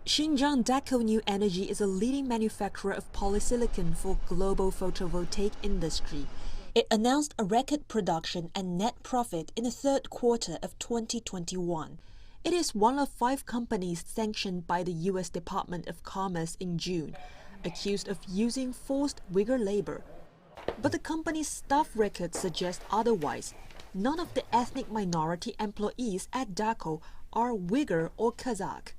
Xinjiang Daqo New Energy is a leading manufacturer of polysilicon for global photovoltaic industry. It announced a record production and net profit in the third quarter of 2021. It is one of 5 companies sanctioned by the U.S. Department of Commerce in June, accused of using forced Uygur labor. But the company's staff records suggest otherwise. None of the ethnic minority employees at Daqo are Uygur or Kazak.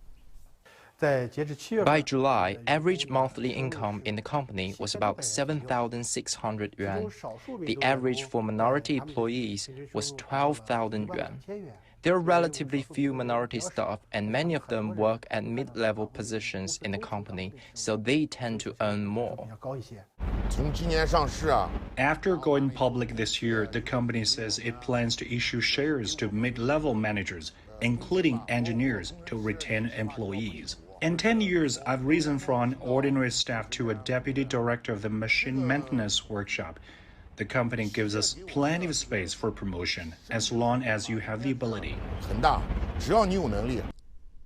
By July, average monthly income in the company was about 7,600 yuan. The average for minority employees was 12,000 yuan. There are relatively few minority staff, and many of them work at mid-level positions in the company, so they tend to earn more. After going public this year, the company says it plans to issue shares to mid-level managers, including engineers, to retain employees. In 10 years, I've risen from an ordinary staff to a deputy director of the machine maintenance workshop. The company gives us plenty of space for promotion, as long as you have the ability.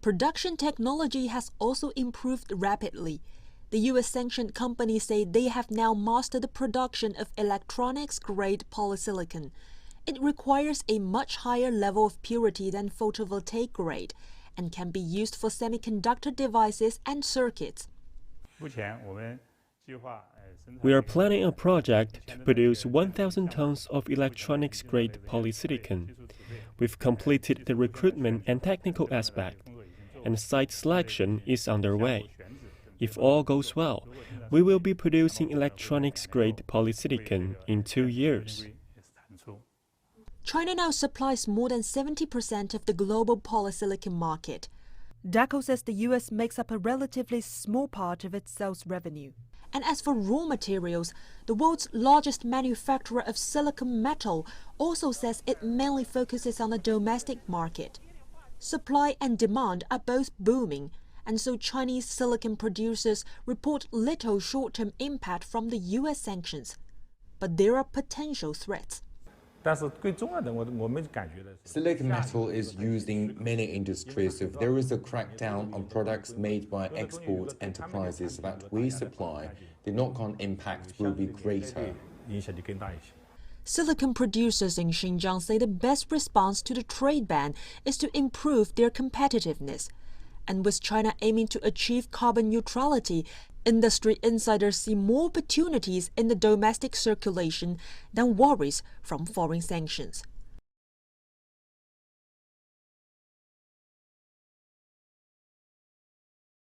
Production technology has also improved rapidly. The U.S.-sanctioned companies say they have now mastered the production of electronics-grade polysilicon. It requires a much higher level of purity than photovoltaic grade and can be used for semiconductor devices and circuits. We are planning a project to produce 1,000 tons of electronics-grade polysilicon. We've completed the recruitment and technical aspect, and site selection is underway. If all goes well, we will be producing electronics-grade polysilicon in 2 years. China now supplies more than 70% of the global polysilicon market. Daqo says the U.S. makes up a relatively small part of its sales revenue. And as for raw materials, the world's largest manufacturer of silicon metal also says it mainly focuses on the domestic market. Supply and demand are both booming, and so Chinese silicon producers report little short-term impact from the U.S. sanctions. But there are potential threats. Silicon metal is used in many industries. If there is a crackdown on products made by export enterprises that we supply, the knock-on impact will be greater. Silicon producers in Xinjiang say the best response to the trade ban is to improve their competitiveness. And with China aiming to achieve carbon neutrality, industry insiders see more opportunities in the domestic circulation than worries from foreign sanctions.